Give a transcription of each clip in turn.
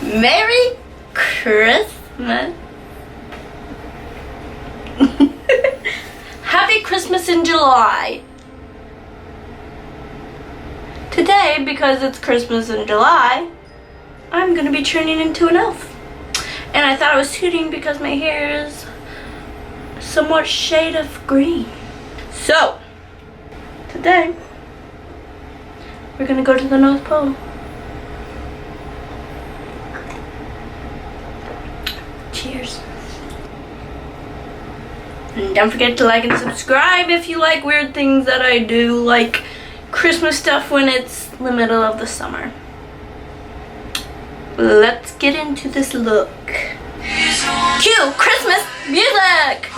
Merry Christmas. Happy Christmas in July. Today, because it's Christmas in July, I'm gonna be turning into an elf. And I thought I was tooting because my hair is somewhat shade of green. So, today, we're gonna go to the North Pole. Cheers. And don't forget to like and subscribe if you like weird things that I do, like Christmas stuff when it's the middle of the summer. Let's get into this look. Cue Christmas music!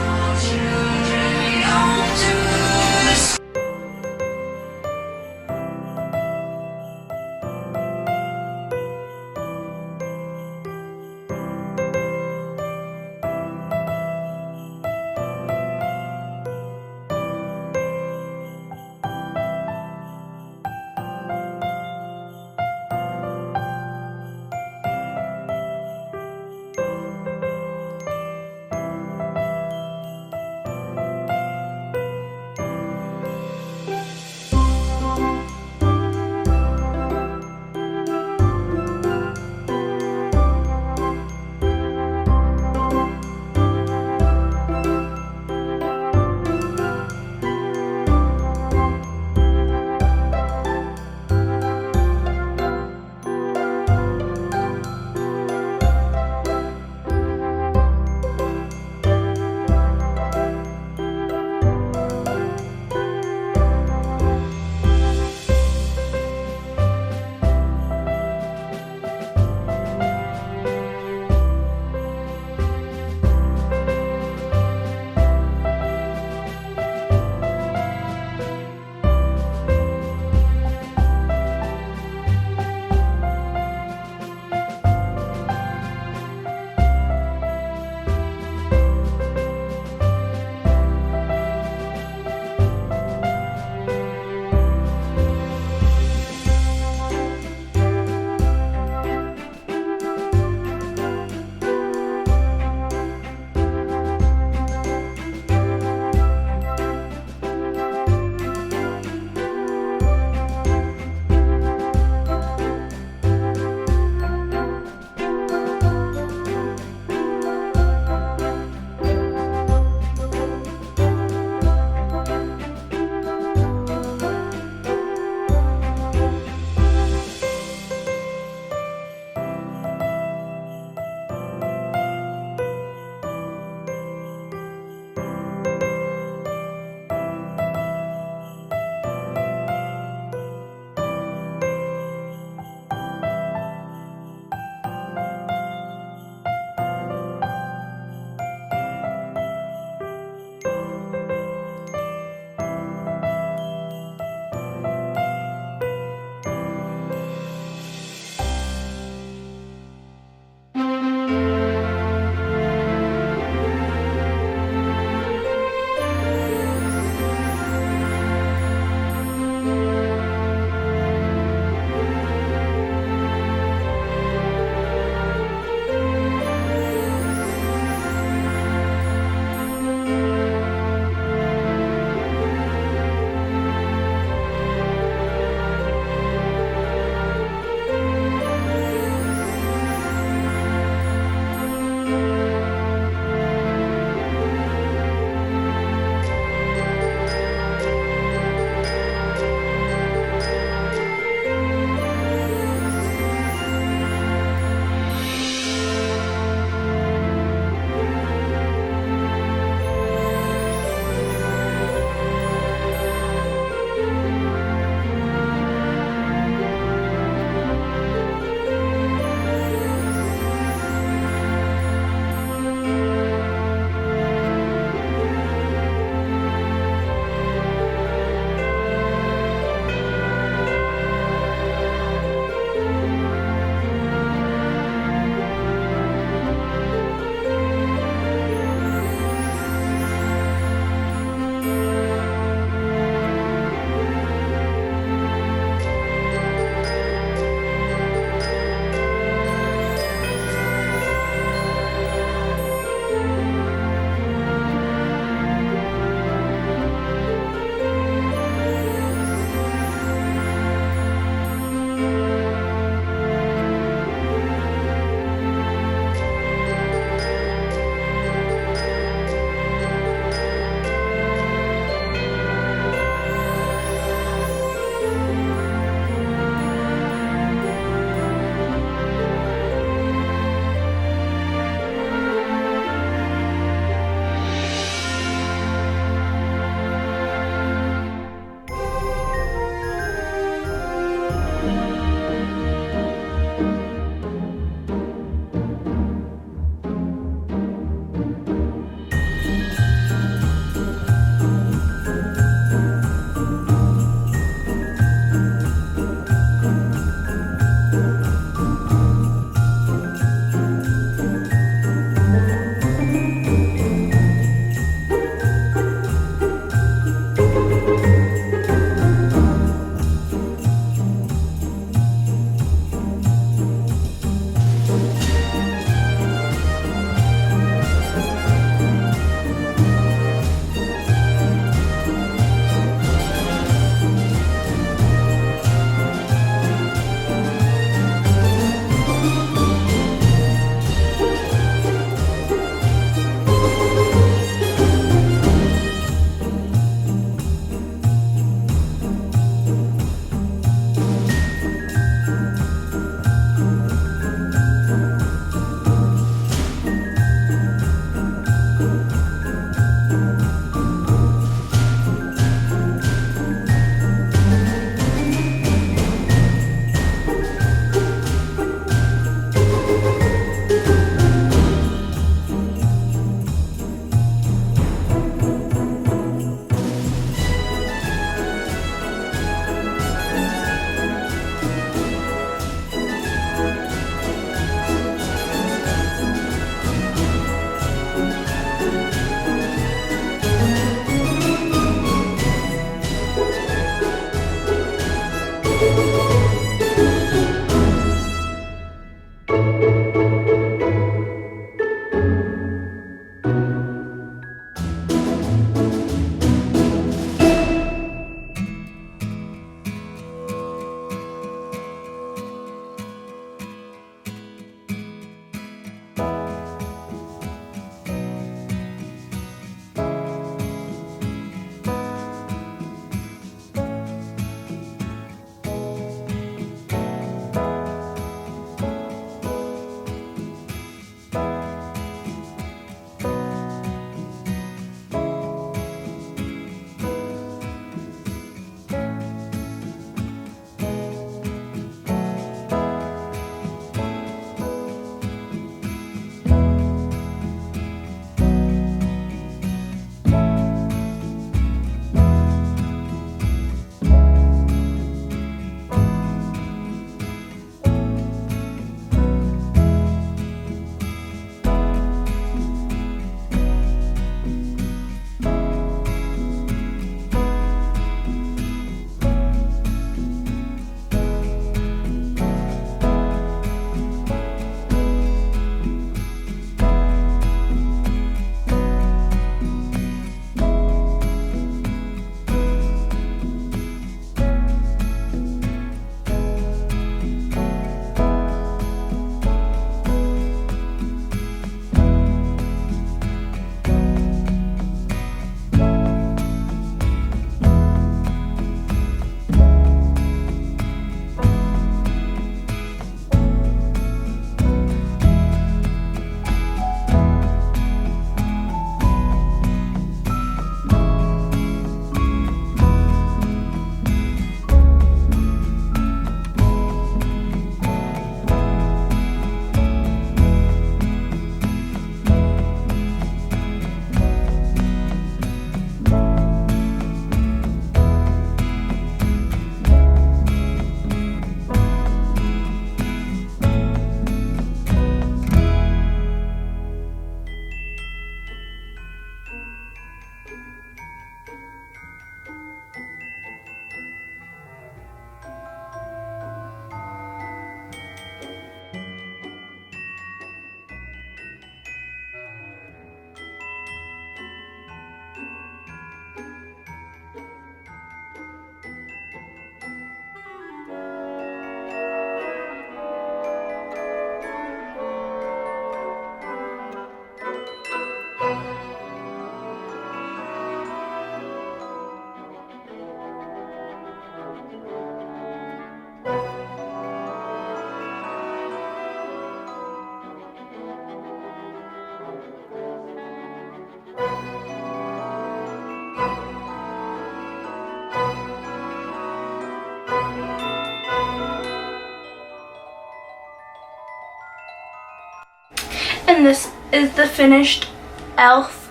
And this is the finished elf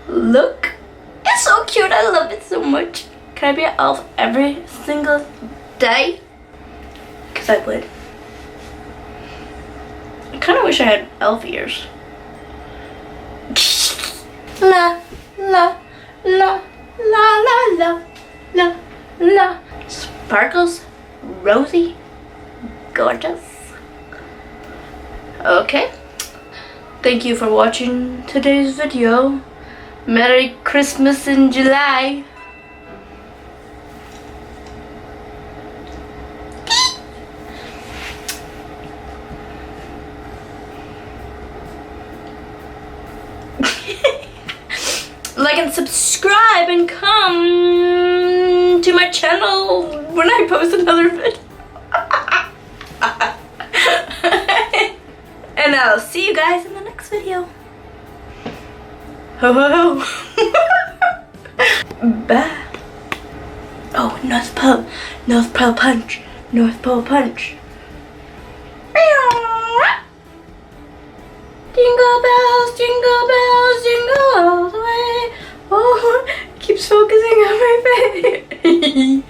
look. It's so cute. I love it so much. Can I be an elf every single day? Because I would. I kind of wish I had elf ears. La, la, la, la, la, la, la, la. Sparkles, rosy, gorgeous. Okay. Thank you for watching today's video. Merry Christmas in July. Like and subscribe and come to my channel when I post another video. And I'll see you guys in the next video. Ho ho ho. Bye. Oh, North Pole Punch, North Pole Punch. Jingle bells, jingle all the way. Oh, keeps focusing on my face.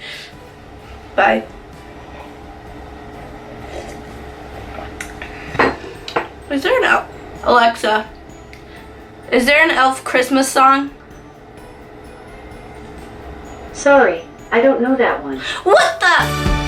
Bye. Is there an elf? Alexa, is there an elf Christmas song? Sorry, I don't know that one. What the?